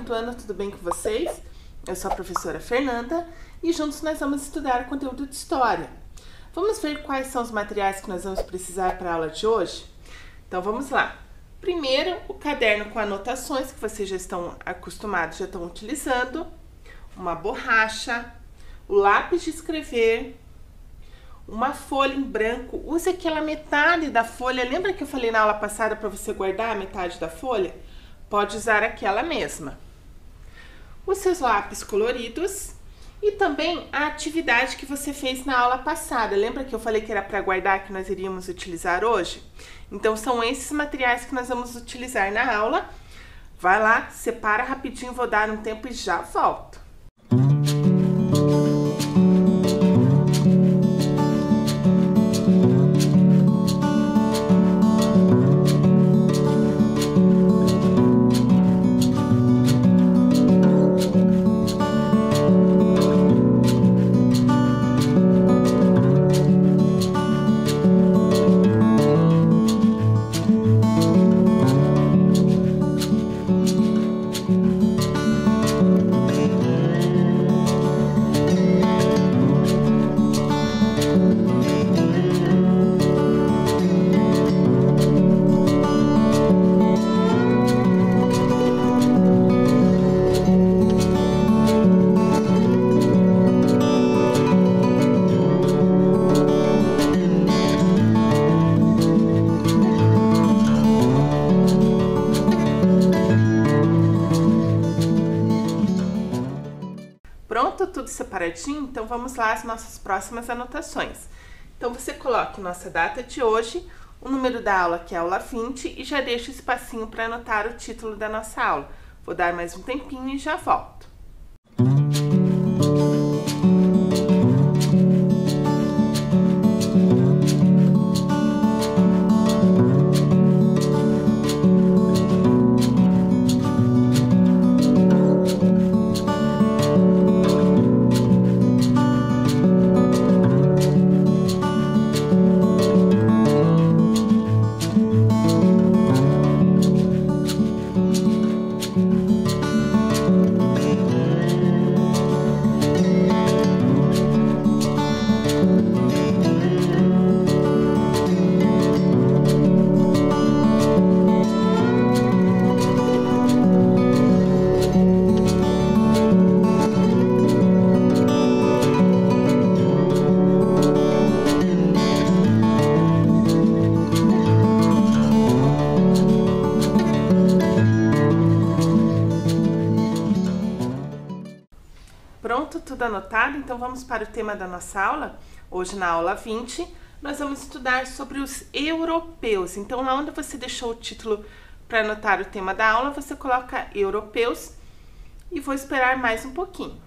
quinto ano, tudo bem com vocês? Eu sou a professora Fernanda e juntos nós vamos estudar o conteúdo de História. Vamos ver quais são os materiais que nós vamos precisar para a aula de hoje? Então vamos lá. Primeiro, o caderno com anotações que vocês já estão acostumados, já estão utilizando, uma borracha, o lápis de escrever, uma folha em branco. Use aquela metade da folha. Lembra que eu falei na aula passada para você guardar a metade da folha? Pode usar aquela mesma. Os seus lápis coloridos e também a atividade que você fez na aula passada. Lembra que eu falei que era para guardar, que nós iríamos utilizar hoje? Então são esses materiais que nós vamos utilizar na aula. Vai lá, separa rapidinho, vou dar um tempo e já volto. Pronto, tudo separadinho? Então vamos lá às nossas próximas anotações. Então você coloca nossa data de hoje, o número da aula, que é a aula 20, e já deixa o espacinho para anotar o título da nossa aula. Vou dar mais um tempinho e já volto. Pronto, tudo anotado? Então vamos para o tema da nossa aula. Hoje na aula 20, nós vamos estudar sobre os europeus. Então, lá onde você deixou o título para anotar o tema da aula, você coloca europeus e vou esperar mais um pouquinho.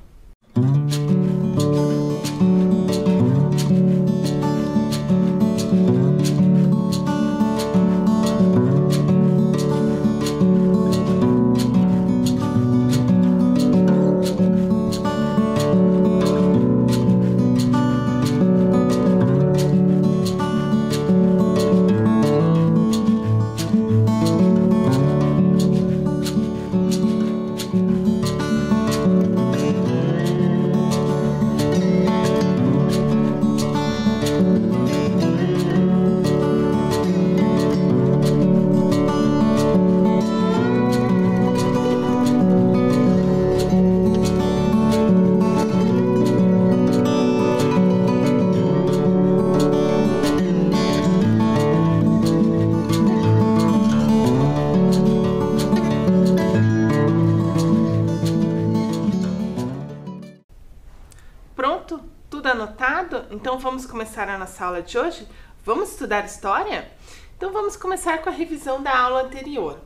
Pronto? Tudo anotado? Então vamos começar a nossa aula de hoje? Vamos estudar história? Então vamos começar com a revisão da aula anterior.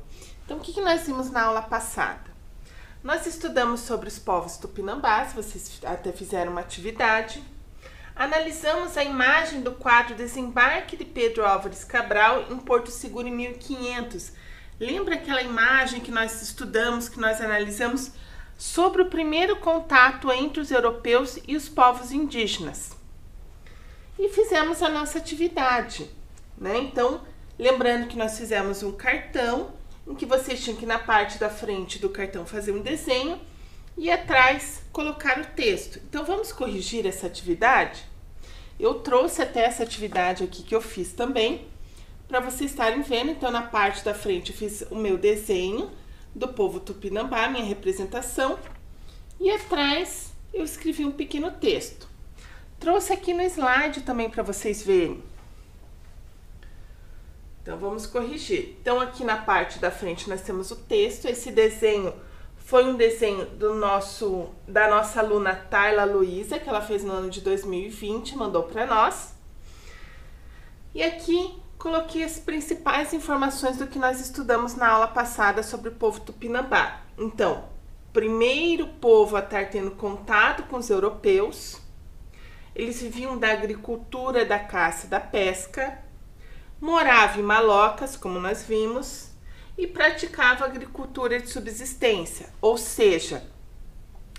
Então o que nós vimos na aula passada? Nós estudamos sobre os povos tupinambás, vocês até fizeram uma atividade. Analisamos a imagem do quadro Desembarque de Pedro Álvares Cabral em Porto Seguro em 1500. Lembra aquela imagem que nós estudamos, que nós analisamos sobre o primeiro contato entre os europeus e os povos indígenas? E fizemos a nossa atividade, né? Então, lembrando que nós fizemos um cartão em que vocês tinham que na parte da frente do cartão fazer um desenho e atrás colocar o texto. Então vamos corrigir essa atividade? Eu trouxe até essa atividade aqui que eu fiz também, para vocês estarem vendo. Então na parte da frente eu fiz o meu desenho do povo Tupinambá, minha representação, e atrás eu escrevi um pequeno texto. Trouxe aqui no slide também para vocês verem. Então vamos corrigir. Então aqui na parte da frente nós temos o texto. Esse desenho foi um desenho da nossa aluna Tayla Luiza, que ela fez no ano de 2020, mandou para nós. E aqui coloquei as principais informações do que nós estudamos na aula passada sobre o povo Tupinambá. Então, primeiro povo a estar tendo contato com os europeus. Eles viviam da agricultura, da caça e da pesca, moravam em malocas, como nós vimos, e praticavam agricultura de subsistência, ou seja,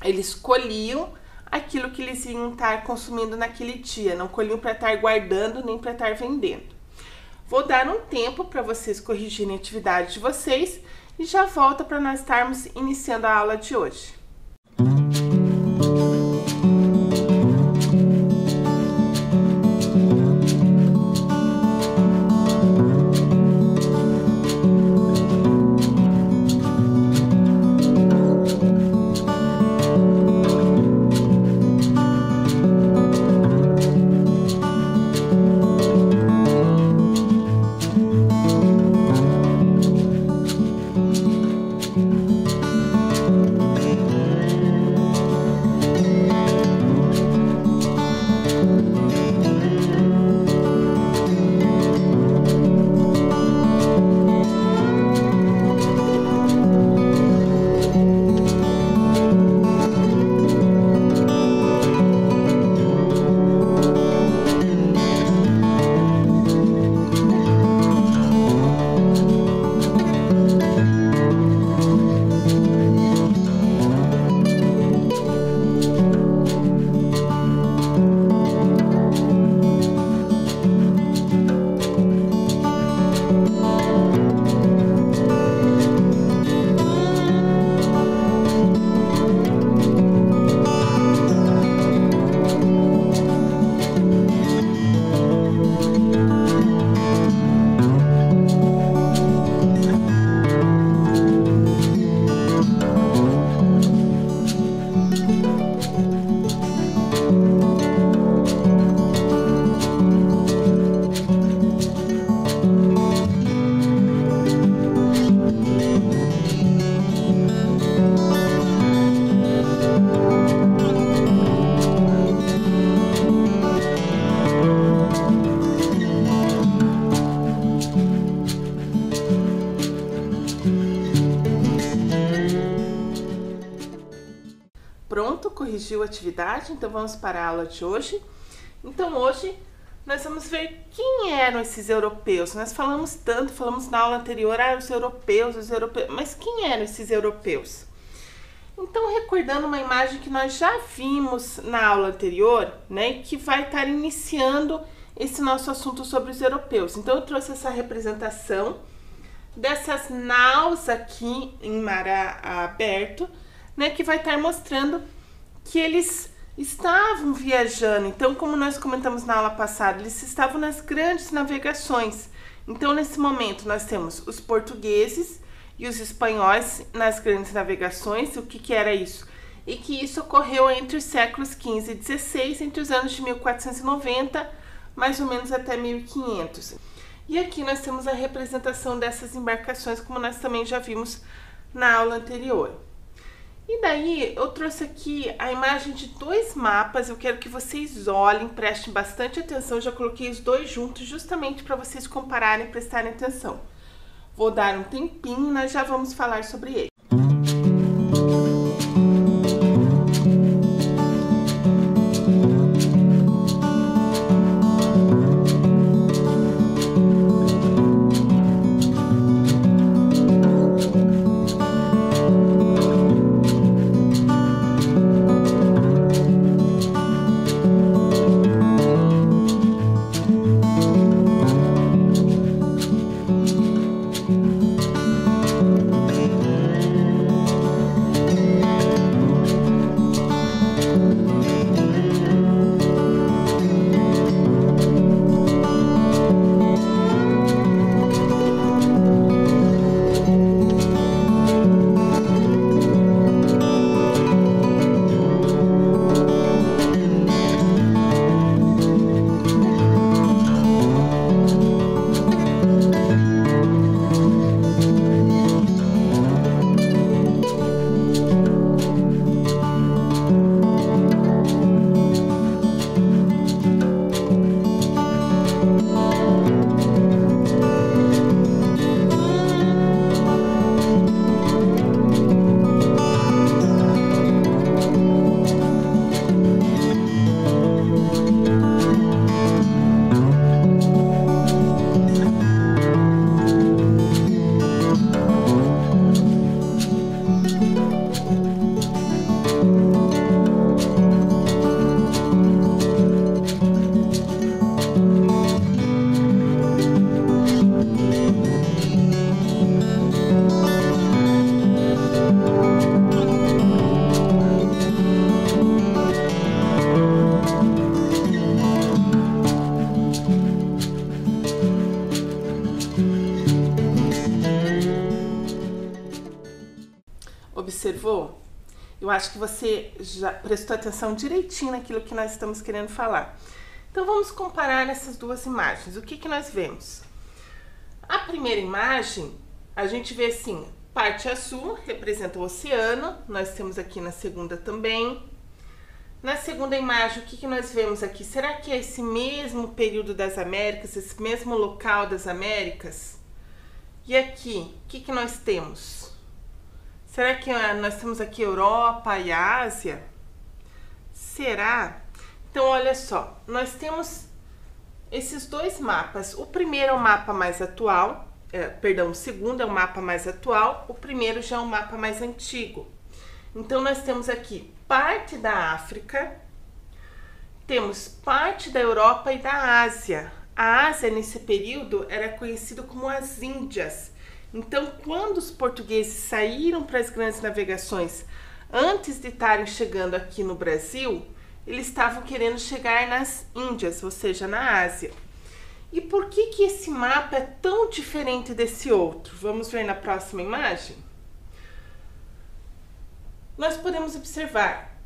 eles colhiam aquilo que eles iam estar consumindo naquele dia, não colhiam para estar guardando nem para estar vendendo. Vou dar um tempo para vocês corrigirem a atividade de vocês e já volto para nós estarmos iniciando a aula de hoje. Pronto, corrigiu a atividade, então vamos para a aula de hoje. Então hoje nós vamos ver quem eram esses europeus. Nós falamos na aula anterior, os europeus, mas quem eram esses europeus? Então, recordando uma imagem que nós já vimos na aula anterior, né, e que vai estar iniciando esse nosso assunto sobre os europeus. Então, eu trouxe essa representação dessas naus aqui em mar aberto, né, que vai estar mostrando que eles estavam viajando. Então, como nós comentamos na aula passada, eles estavam nas grandes navegações. Então, nesse momento, nós temos os portugueses e os espanhóis nas grandes navegações. O que era isso? E que isso ocorreu entre os séculos XV e XVI, entre os anos de 1490, mais ou menos até 1500. E aqui nós temos a representação dessas embarcações, como nós também já vimos na aula anterior. E daí eu trouxe aqui a imagem de dois mapas. Eu quero que vocês olhem, prestem bastante atenção. Eu já coloquei os dois juntos justamente para vocês compararem e prestarem atenção. Vou dar um tempinho e nós já vamos falar sobre ele. observou? Eu acho que você já prestou atenção direitinho naquilo que nós estamos querendo falar. Então vamos comparar essas duas imagens. O que que nós vemos? A primeira imagem, a gente vê assim, parte azul representa o oceano, nós temos aqui na segunda também. Na segunda imagem, o que que nós vemos aqui? Será que é esse mesmo período das Américas, esse mesmo local das Américas? E aqui, o que que nós temos? Será que nós temos aqui Europa e Ásia? Será? Então, olha só, nós temos esses dois mapas. O primeiro é o mapa mais atual, o segundo é o mapa mais atual, o primeiro já é um mapa mais antigo. Então, nós temos aqui parte da África, temos parte da Europa e da Ásia. A Ásia, nesse período, era conhecido como as Índias. Então, quando os portugueses saíram para as grandes navegações, antes de estarem chegando aqui no Brasil, eles estavam querendo chegar nas Índias, ou seja, na Ásia. E por que que esse mapa é tão diferente desse outro? Vamos ver na próxima imagem? Nós podemos observar,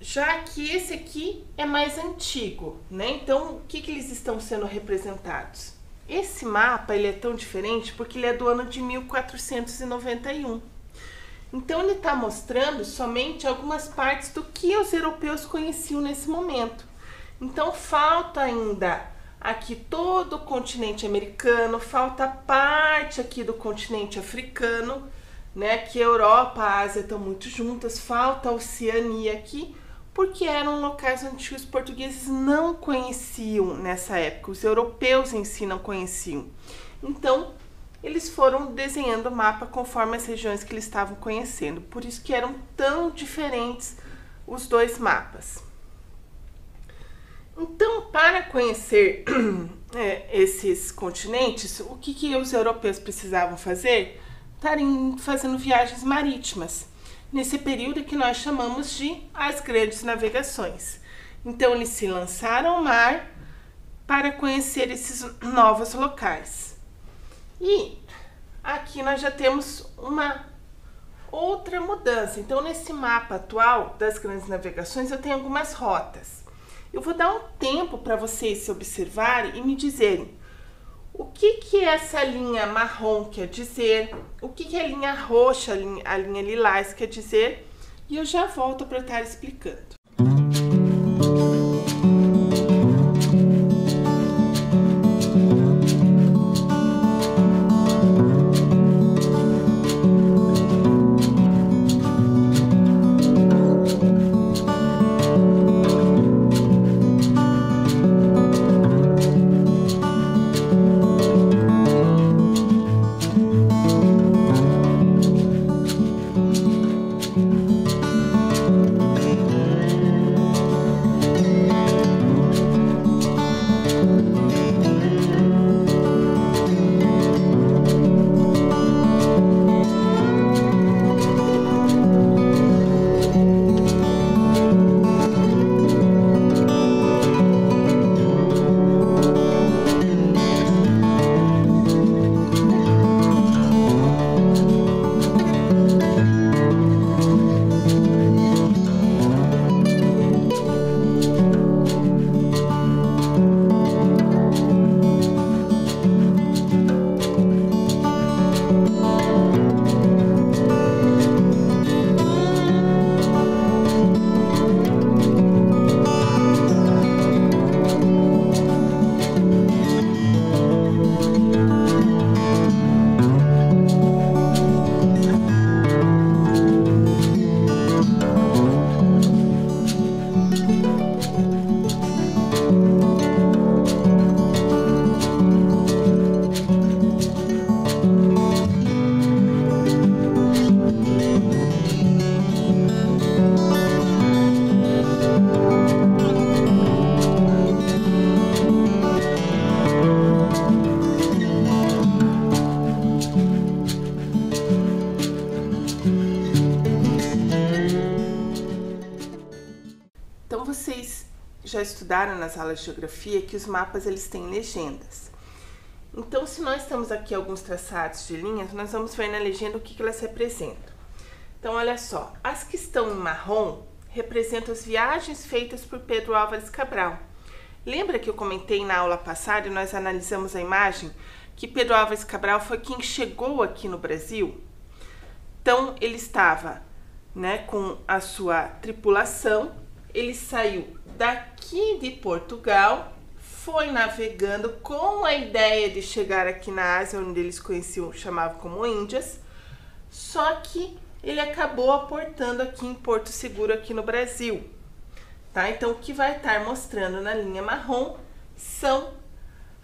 já que esse aqui é mais antigo, né? Então, o que que eles estão sendo representados? Esse mapa, ele é tão diferente porque ele é do ano de 1491. Então, ele está mostrando somente algumas partes do que os europeus conheciam nesse momento. Então, falta ainda aqui todo o continente americano, falta parte aqui do continente africano, né? Que a Europa, a Ásia estão muito juntas, falta a Oceania aqui, porque eram locais onde os portugueses não conheciam nessa época, os europeus em si não conheciam. Então, eles foram desenhando o mapa conforme as regiões que eles estavam conhecendo. Por isso que eram tão diferentes os dois mapas. Então, para conhecer esses continentes, o que que os europeus precisavam fazer? Estarem fazendo viagens marítimas. Nesse período que nós chamamos de as grandes navegações. Então, eles se lançaram ao mar para conhecer esses novos locais. E aqui nós já temos uma outra mudança. Então, nesse mapa atual das grandes navegações, eu tenho algumas rotas. Eu vou dar um tempo para vocês se observarem e me dizerem o que que essa linha marrom quer dizer, o que que a linha roxa, a linha lilás quer dizer, e eu já volto para estar explicando. vocês já estudaram nas aulas de geografia que os mapas eles têm legendas. Então, se nós temos aqui alguns traçados de linhas, nós vamos ver na legenda o que elas representam. Então, olha só, as que estão em marrom representam as viagens feitas por Pedro Álvares Cabral. Lembra que eu comentei na aula passada e nós analisamos a imagem que Pedro Álvares Cabral foi quem chegou aqui no Brasil? Então, ele estava, né, com a sua tripulação, ele saiu daqui de Portugal, foi navegando com a ideia de chegar aqui na Ásia, onde eles conheciam, chamavam como Índias, só que ele acabou aportando aqui em Porto Seguro, aqui no Brasil. Tá? Então, o que vai estar mostrando na linha marrom são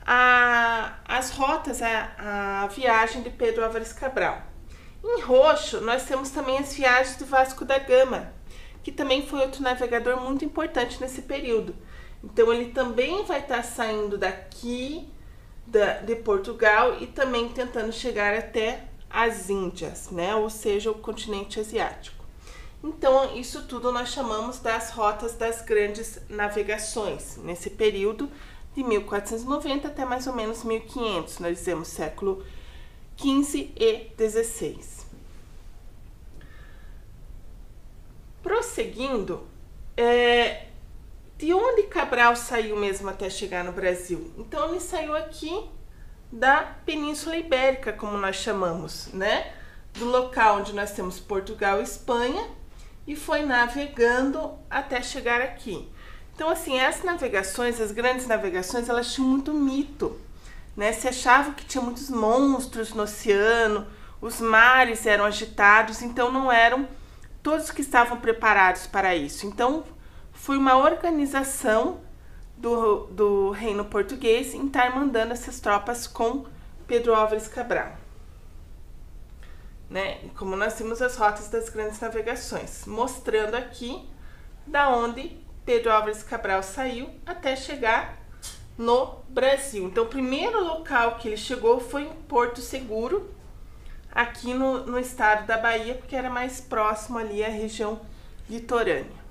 as rotas, a viagem de Pedro Álvares Cabral. Em roxo, nós temos também as viagens do Vasco da Gama, que também foi outro navegador muito importante nesse período. Então, ele também vai estar saindo daqui de Portugal e também tentando chegar até as Índias, né? Ou seja, o continente asiático. Então, isso tudo nós chamamos das rotas das grandes navegações, nesse período de 1490 até mais ou menos 1500, nós dizemos século XV e XVI. Prosseguindo, de onde Cabral saiu mesmo até chegar no Brasil? Então, ele saiu aqui da Península Ibérica, como nós chamamos, né? Do local onde nós temos Portugal e Espanha, e foi navegando até chegar aqui. Então, assim, as navegações, as grandes navegações, elas tinham muito mito, né? Se achava que tinha muitos monstros no oceano, os mares eram agitados, então não eram todos que estavam preparados para isso. Então, foi uma organização do reino português em estar mandando essas tropas com Pedro Álvares Cabral. Né? E como nós vimos as rotas das grandes navegações, mostrando aqui da onde Pedro Álvares Cabral saiu até chegar no Brasil. Então, o primeiro local que ele chegou foi em Porto Seguro, aqui no estado da Bahia, porque era mais próximo ali à região litorânea.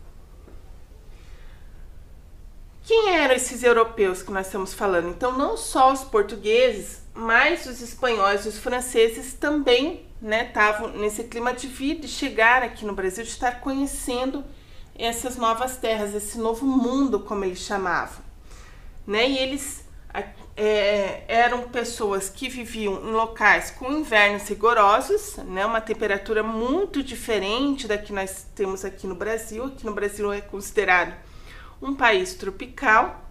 Quem eram esses europeus que nós estamos falando? Então, não só os portugueses, mas os espanhóis e os franceses também, né, estavam nesse clima de vir, de chegar aqui no Brasil, de estar conhecendo essas novas terras, esse novo mundo, como eles chamavam. Né? E eles eram pessoas que viviam em locais com invernos rigorosos, né, uma temperatura muito diferente da que nós temos aqui no Brasil. Aqui no Brasil é considerado um país tropical,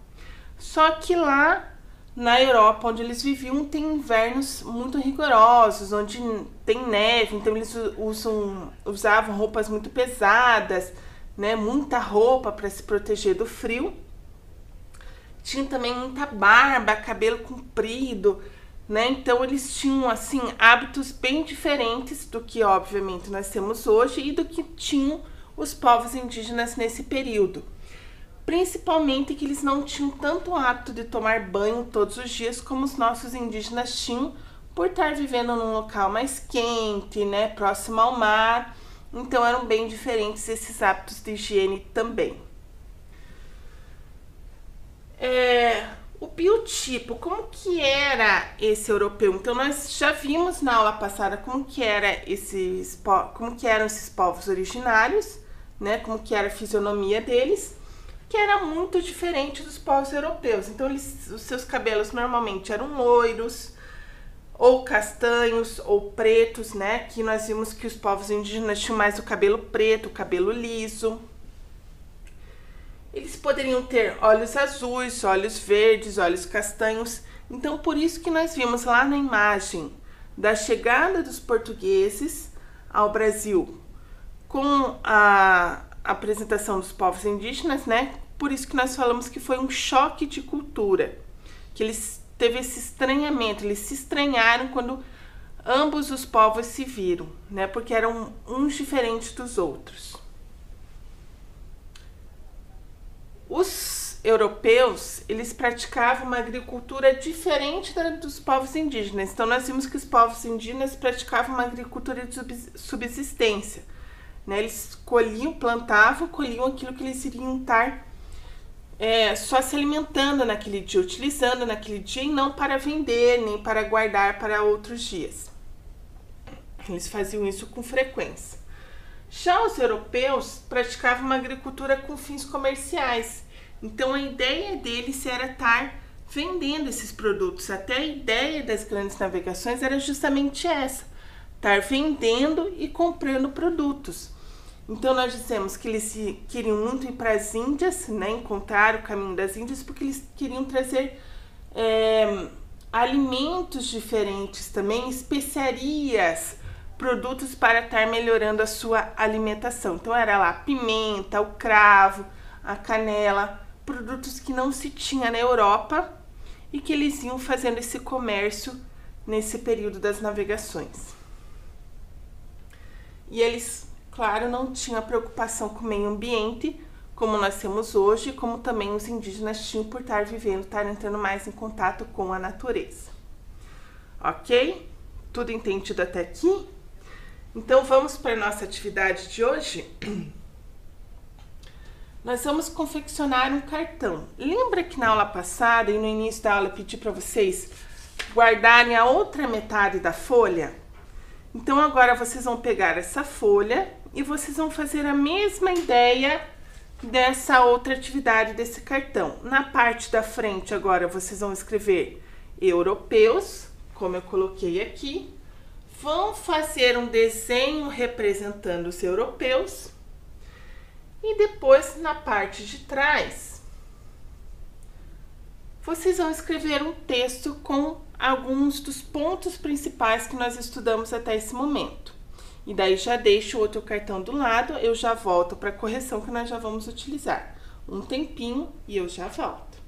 só que lá na Europa, onde eles viviam, tem invernos muito rigorosos, onde tem neve, então eles usavam roupas muito pesadas, né, muita roupa para se proteger do frio. Tinha também muita barba, cabelo comprido, né? Então eles tinham assim hábitos bem diferentes do que obviamente nós temos hoje e do que tinham os povos indígenas nesse período. Principalmente que eles não tinham tanto hábito de tomar banho todos os dias como os nossos indígenas tinham, por estar vivendo num local mais quente, né, próximo ao mar. Então eram bem diferentes esses hábitos de higiene também. O biotipo, como que era esse europeu? Então nós já vimos na aula passada como que eram esses povos originários, né, como que era a fisionomia deles, que era muito diferente dos povos europeus. Então os seus cabelos normalmente eram loiros, ou castanhos, ou pretos, né? Aqui nós vimos que os povos indígenas tinham mais o cabelo preto, o cabelo liso. Eles poderiam ter olhos azuis, olhos verdes, olhos castanhos. Então, por isso que nós vimos lá na imagem da chegada dos portugueses ao Brasil com a apresentação dos povos indígenas, né? Por isso que nós falamos que foi um choque de cultura, que eles teve esse estranhamento, eles se estranharam quando ambos os povos se viram, né? Porque eram uns diferentes dos outros. Os europeus, eles praticavam uma agricultura diferente dos povos indígenas. Então, nós vimos que os povos indígenas praticavam uma agricultura de subsistência, né? Eles plantavam, colhiam aquilo que eles iriam estar só se alimentando naquele dia, utilizando naquele dia e não para vender, nem para guardar para outros dias. Eles faziam isso com frequência. Já os europeus praticavam uma agricultura com fins comerciais. Então a ideia deles era estar vendendo esses produtos. Até a ideia das grandes navegações era justamente essa: estar vendendo e comprando produtos. Então nós dissemos que eles queriam muito ir para as Índias, né, encontrar o caminho das Índias, porque eles queriam trazer alimentos diferentes também, especiarias, produtos para estar melhorando a sua alimentação. Então era lá a pimenta, o cravo, a canela, produtos que não se tinha na Europa e que eles iam fazendo esse comércio nesse período das navegações. E eles, claro, não tinham preocupação com o meio ambiente, como nós temos hoje, como também os indígenas tinham por estar vivendo, estar entrando mais em contato com a natureza. Ok? Tudo entendido até aqui? Então vamos para a nossa atividade de hoje? Nós vamos confeccionar um cartão. Lembra que na aula passada e no início da aula eu pedi para vocês guardarem a outra metade da folha? Então agora vocês vão pegar essa folha e vocês vão fazer a mesma ideia dessa outra atividade desse cartão. Na parte da frente agora vocês vão escrever europeus, como eu coloquei aqui. Vão fazer um desenho representando os europeus. E depois, na parte de trás, vocês vão escrever um texto com alguns dos pontos principais que nós estudamos até esse momento. E daí já deixo o outro cartão do lado, eu já volto para a correção que nós já vamos utilizar. Um tempinho e eu já volto.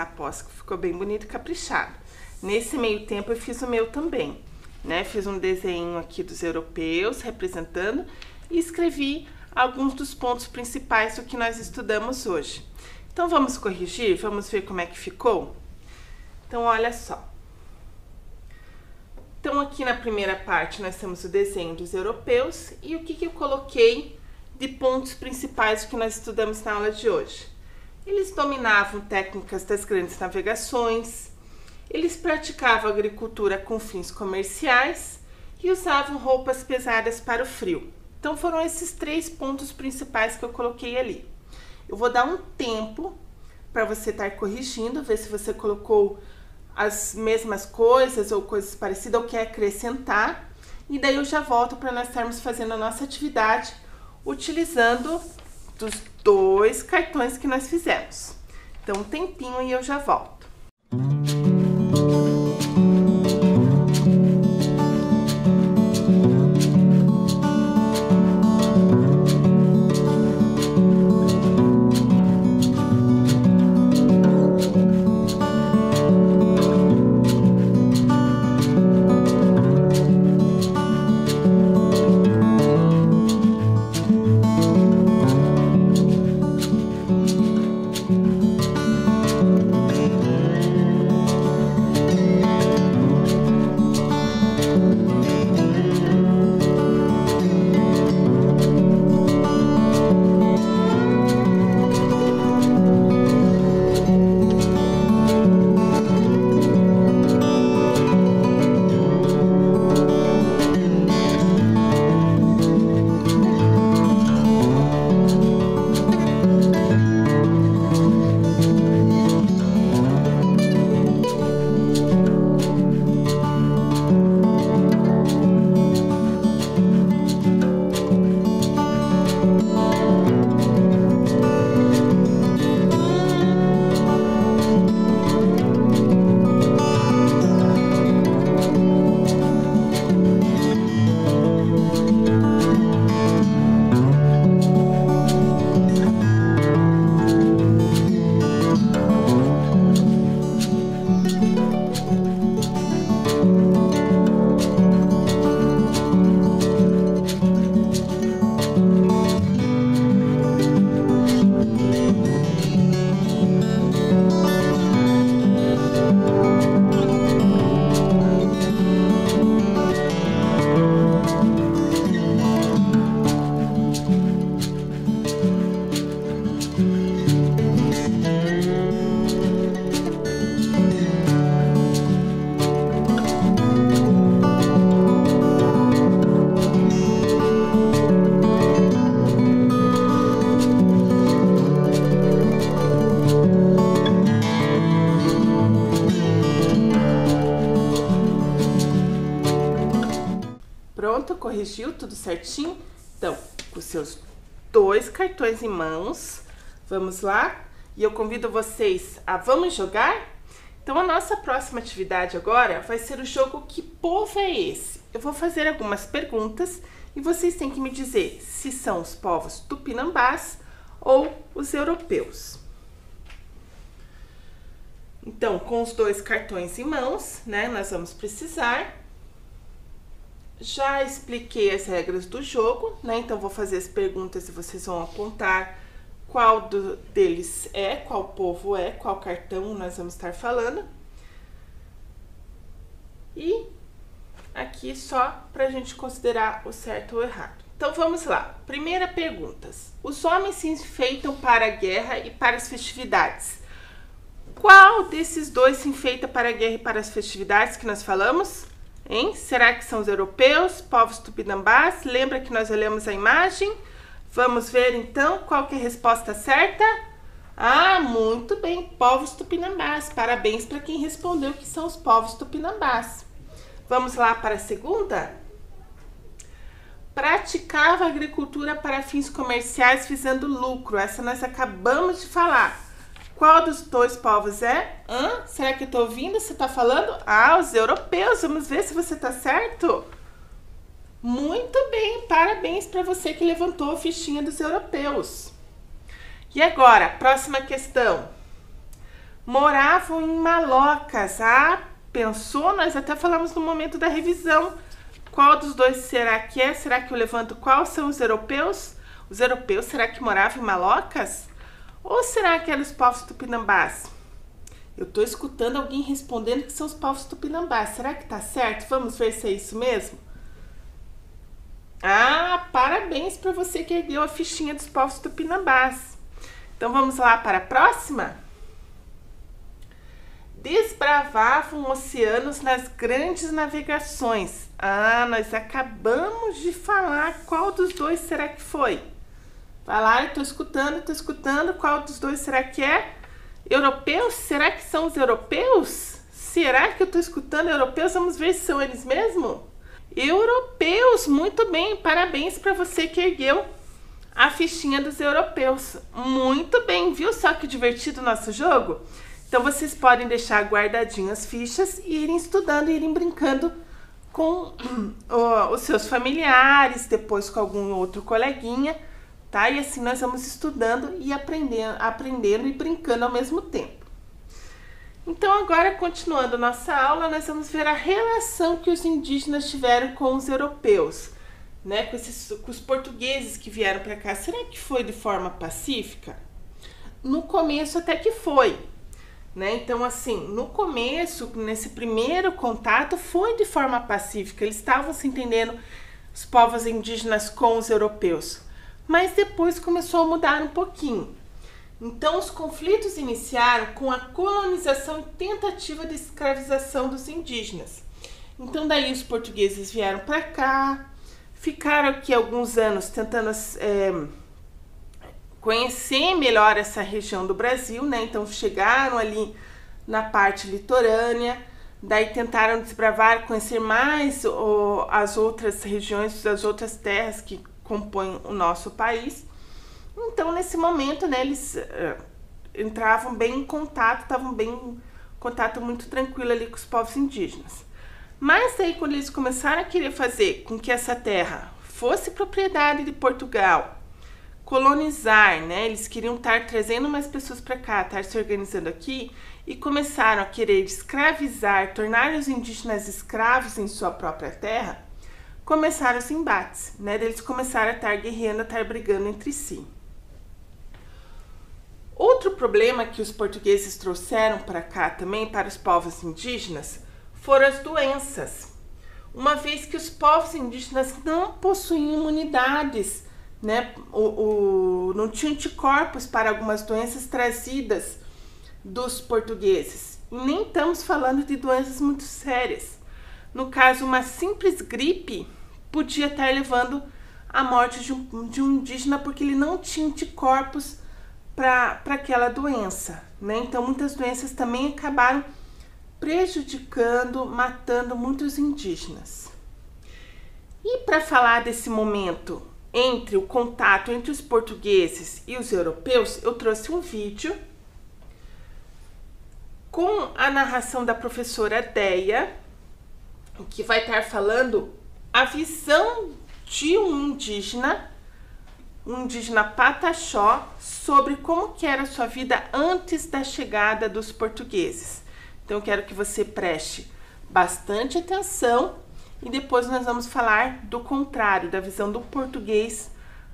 aposto que ficou bem bonito e caprichado. Nesse meio tempo eu fiz o meu também, né? Fiz um desenho aqui dos europeus representando e escrevi alguns dos pontos principais do que nós estudamos hoje. Então vamos corrigir, vamos ver como é que ficou? Então olha só. Então aqui na primeira parte nós temos o desenho dos europeus e o que eu coloquei de pontos principais que nós estudamos na aula de hoje. Eles dominavam técnicas das grandes navegações, eles praticavam agricultura com fins comerciais e usavam roupas pesadas para o frio. Então foram esses 3 pontos principais que eu coloquei ali. Eu vou dar um tempo para você estar corrigindo, ver se você colocou as mesmas coisas ou coisas parecidas ou quer acrescentar. E daí eu já volto para nós estarmos fazendo a nossa atividade utilizando dos 2 cartões que nós fizemos. Então um tempinho e eu já volto. Pronto, corrigiu tudo certinho? Então, com os seus 2 cartões em mãos, vamos lá? E eu convido vocês a vamos jogar? Então, a nossa próxima atividade agora vai ser o jogo Que Povo é Esse? Eu vou fazer algumas perguntas e vocês têm que me dizer se são os povos tupinambás ou os europeus. Então, com os 2 cartões em mãos, né, nós vamos precisar. Já expliquei as regras do jogo, né? Então vou fazer as perguntas e vocês vão apontar qual deles é, qual povo é, qual cartão nós vamos estar falando. E aqui só para a gente considerar o certo ou errado. Então vamos lá. Primeira pergunta. Os homens se enfeitam para a guerra e para as festividades. Qual desses 2 se enfeita para a guerra e para as festividades que nós falamos? Hein? Será que são os europeus, povos tupinambás? Lembra que nós olhamos a imagem? Vamos ver então qual que é a resposta certa? Ah, muito bem, povos tupinambás. Parabéns para quem respondeu que são os povos tupinambás. Vamos lá para a segunda? Praticava agricultura para fins comerciais visando lucro. Essa nós acabamos de falar. Qual dos 2 povos é? Será que eu tô ouvindo? Você tá falando? Ah, os europeus. Vamos ver se você tá certo? Muito bem, parabéns para você que levantou a fichinha dos europeus. E agora, próxima questão. moravam em Malocas. Ah, pensou? Nós até falamos no momento da revisão. Qual dos dois será que é? Será que eu levanto qual são os europeus? Os europeus, será que moravam em Malocas? Ou será que eram os povos tupinambás? Eu tô escutando alguém respondendo que são os povos tupinambás. Será que tá certo? Vamos ver se é isso mesmo? Ah, parabéns para você que ergueu a fichinha dos povos tupinambás. Então vamos lá para a próxima? Desbravavam oceanos nas grandes navegações. Ah, nós acabamos de falar. Qual dos dois será que foi? Vai lá, eu tô escutando. Qual dos dois será que é? Europeus? Será que são os europeus? Será que eu tô escutando europeus? Vamos ver se são eles mesmo? Europeus, muito bem. Parabéns para você que ergueu a fichinha dos europeus. Muito bem, viu só que divertido o nosso jogo? Então vocês podem deixar guardadinho as fichas e irem estudando, irem brincando com os seus familiares, depois com algum outro coleguinha, tá? E assim nós vamos estudando e aprendendo e brincando ao mesmo tempo. Então agora, continuando nossa aula, nós vamos ver a relação que os indígenas tiveram com os europeus, né? Com os portugueses que vieram para cá. Será que foi de forma pacífica? No começo até que foi, né? Então assim, no começo, nesse primeiro contato, foi de forma pacífica. Eles estavam se entendendo, os povos indígenas com os europeus. Mas depois começou a mudar um pouquinho. Então os conflitos iniciaram com a colonização e tentativa de escravização dos indígenas. Então daí os portugueses vieram para cá, ficaram aqui alguns anos tentando conhecer melhor essa região do Brasil, né? Então chegaram ali na parte litorânea, daí tentaram desbravar, conhecer mais as outras regiões, as outras terras que compõem o nosso país. Então nesse momento, né, eles entravam bem em contato, estavam bem em contato muito tranquilo ali com os povos indígenas. Mas aí quando eles começaram a querer fazer com que essa terra fosse propriedade de Portugal, colonizar, né? Eles queriam estar trazendo mais pessoas para cá, estar se organizando aqui, e começaram a querer escravizar, tornar os indígenas escravos em sua própria terra. Começaram os embates, né? Eles começaram a estar guerreando, a estar brigando entre si. Outro problema que os portugueses trouxeram para cá também, para os povos indígenas, foram as doenças. Uma vez que os povos indígenas não possuíam imunidades, né? Não tinham anticorpos para algumas doenças trazidas dos portugueses. E nem estamos falando de doenças muito sérias. No caso, uma simples gripe podia estar levando à morte de um indígena porque ele não tinha anticorpos para aquela doença, né? Então muitas doenças também acabaram prejudicando, matando muitos indígenas. E para falar desse momento entre o contato entre os portugueses e os europeus, eu trouxe um vídeo com a narração da professora Deia, que vai estar falando a visão de um indígena Pataxó, sobre como que era a sua vida antes da chegada dos portugueses. Então eu quero que você preste bastante atenção e depois nós vamos falar do contrário, da visão do português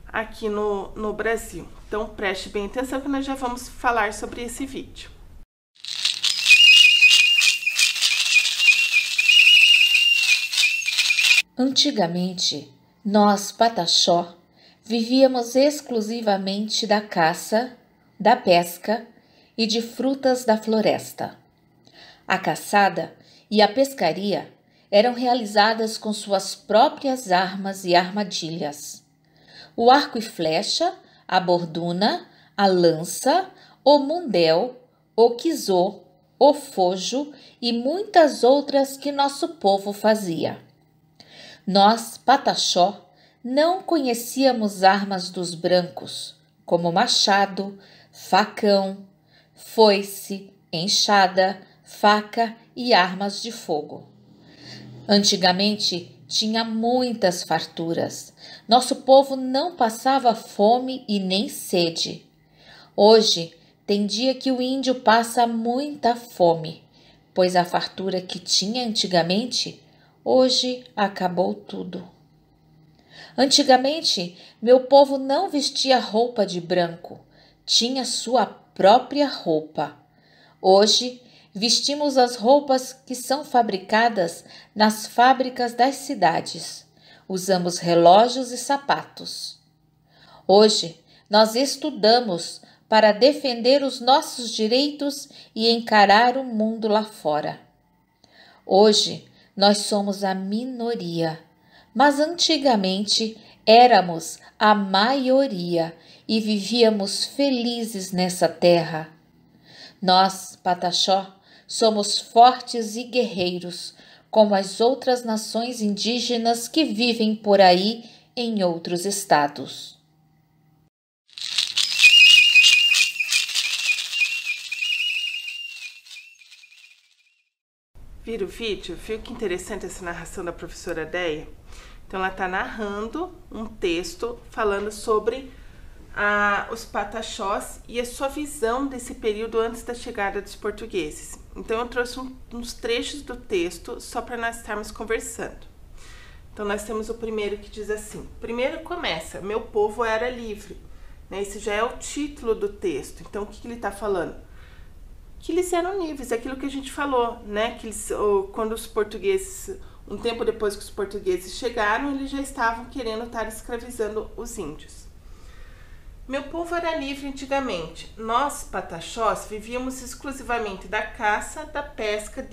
aqui no Brasil. Então preste bem atenção que nós já vamos falar sobre esse vídeo. Antigamente, nós, Pataxó, vivíamos exclusivamente da caça, da pesca e de frutas da floresta. A caçada e a pescaria eram realizadas com suas próprias armas e armadilhas. O arco e flecha, a borduna, a lança, o mundel, o quizô, o fojo e muitas outras que nosso povo fazia. Nós, Pataxó, não conhecíamos armas dos brancos, como machado, facão, foice, enxada, faca e armas de fogo. Antigamente tinha muitas farturas. Nosso povo não passava fome e nem sede. Hoje tem dia que o índio passa muita fome, pois a fartura que tinha antigamente, hoje acabou tudo. Antigamente, meu povo não vestia roupa de branco, tinha sua própria roupa. Hoje, vestimos as roupas que são fabricadas nas fábricas das cidades. Usamos relógios e sapatos. Hoje, nós estudamos para defender os nossos direitos e encarar o mundo lá fora. Hoje, nós somos a minoria, mas antigamente éramos a maioria e vivíamos felizes nessa terra. Nós, Pataxó, somos fortes e guerreiros, como as outras nações indígenas que vivem por aí em outros estados. Vira o vídeo? Viu que interessante essa narração da professora Deia? Então ela está narrando um texto falando sobre os pataxós e a sua visão desse período antes da chegada dos portugueses. Então eu trouxe uns trechos do texto só para nós estarmos conversando. Então nós temos o primeiro que diz assim: primeiro começa, meu povo era livre. Esse já é o título do texto. Então o que ele está falando? Que eles eram livres, aquilo que a gente falou, né? Que eles, quando os portugueses, um tempo depois que os portugueses chegaram, eles já estavam querendo estar escravizando os índios. Meu povo era livre antigamente. Nós, pataxós, vivíamos exclusivamente da caça, da pesca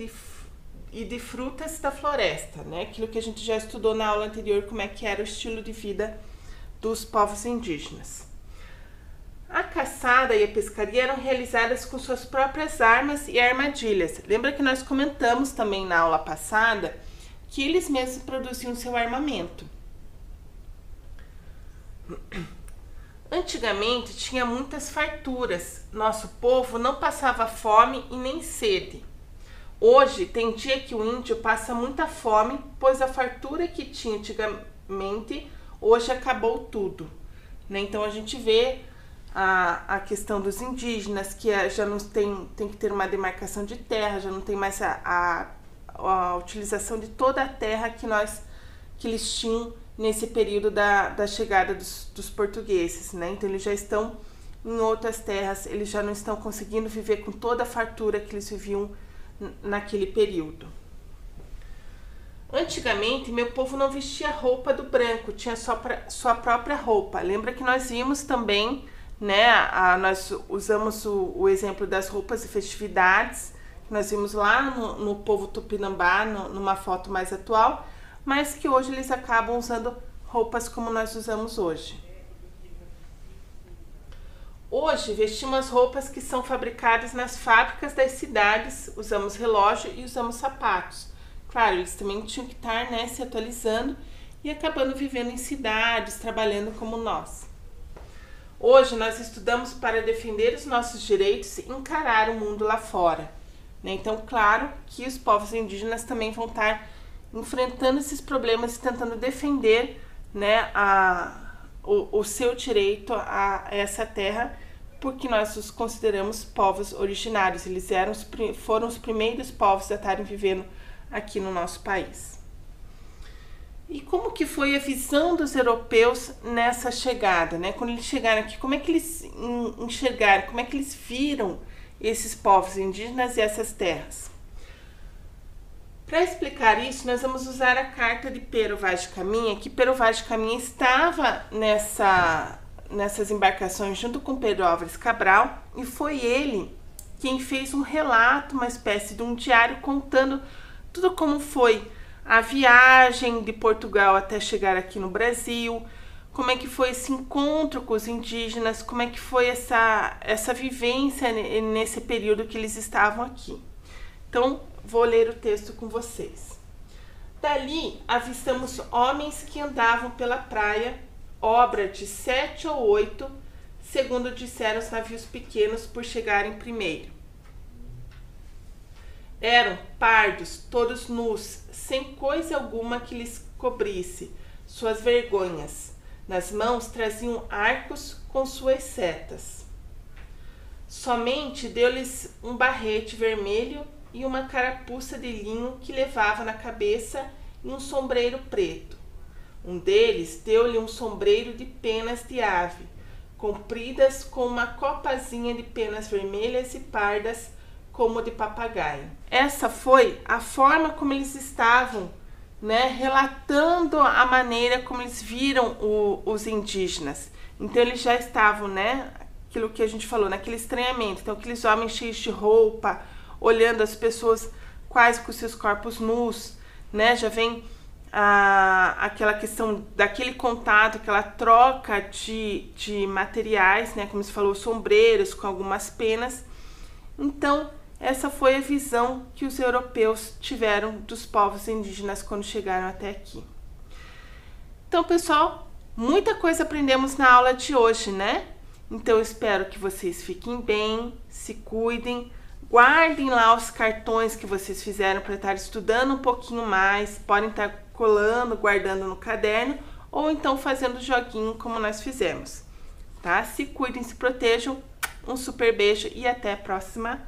e de frutas da floresta, né? Aquilo que a gente já estudou na aula anterior, como é que era o estilo de vida dos povos indígenas. A caçada e a pescaria eram realizadas com suas próprias armas e armadilhas. Lembra que nós comentamos também na aula passada que eles mesmos produziam seu armamento. Antigamente tinha muitas farturas. Nosso povo não passava fome e nem sede. Hoje tem dia que o índio passa muita fome, pois a fartura que tinha antigamente, hoje acabou tudo. Então a gente vê a questão dos indígenas, que já não tem que ter uma demarcação de terra, já não tem mais a utilização de toda a terra que eles tinham nesse período da chegada dos portugueses, né? Então eles já estão em outras terras, eles já não estão conseguindo viver com toda a fartura que eles viviam naquele período. Antigamente, meu povo não vestia roupa do branco, tinha sua própria roupa. Lembra que nós vimos também, né? Nós usamos o exemplo das roupas e festividades, que nós vimos lá no povo tupinambá, numa foto mais atual, mas que hoje eles acabam usando roupas como nós usamos hoje. Hoje vestimos roupas que são fabricadas nas fábricas das cidades, usamos relógio e usamos sapatos. Claro, eles também tinham que estar, né, se atualizando e acabando vivendo em cidades, trabalhando como nós. Hoje nós estudamos para defender os nossos direitos e encarar o mundo lá fora, né? Então, claro que os povos indígenas também vão estar enfrentando esses problemas e tentando defender, né, o seu direito a essa terra, porque nós os consideramos povos originários. Eles foram os primeiros povos a estarem vivendo aqui no nosso país. E como que foi a visão dos europeus nessa chegada, né? Quando eles chegaram aqui, como é que eles enxergaram, como é que eles viram esses povos indígenas e essas terras? Para explicar isso, nós vamos usar a carta de Pero Vaz de Caminha, que Pero Vaz de Caminha estava nessas embarcações junto com Pedro Álvares Cabral, e foi ele quem fez um relato, uma espécie de um diário contando tudo como foi a viagem de Portugal até chegar aqui no Brasil, como é que foi esse encontro com os indígenas, como é que foi essa vivência nesse período que eles estavam aqui. Então, vou ler o texto com vocês. Dali, avistamos homens que andavam pela praia, obra de 7 ou 8, segundo disseram os navios pequenos por chegarem primeiro. Eram pardos, todos nus, sem coisa alguma que lhes cobrisse suas vergonhas. Nas mãos traziam arcos com suas setas. Somente deu-lhes um barrete vermelho e uma carapuça de linho que levava na cabeça e um sombreiro preto. Um deles deu-lhe um sombreiro de penas de ave, compridas com uma copazinha de penas vermelhas e pardas como de papagaio. Essa foi a forma como eles estavam, relatando a maneira como eles viram os indígenas. Então eles já estavam, aquilo que a gente falou, naquele estranhamento. Então aqueles homens cheios de roupa, olhando as pessoas quase com seus corpos nus, já vem aquela questão daquele contato, aquela troca de materiais, como se falou, sombreiros com algumas penas. Então essa foi a visão que os europeus tiveram dos povos indígenas quando chegaram até aqui. Então, pessoal, muita coisa aprendemos na aula de hoje, Então, eu espero que vocês fiquem bem, se cuidem, guardem lá os cartões que vocês fizeram para estar estudando um pouquinho mais, podem estar colando, guardando no caderno, ou então fazendo joguinho como nós fizemos, tá? Se cuidem, se protejam, um super beijo e até a próxima.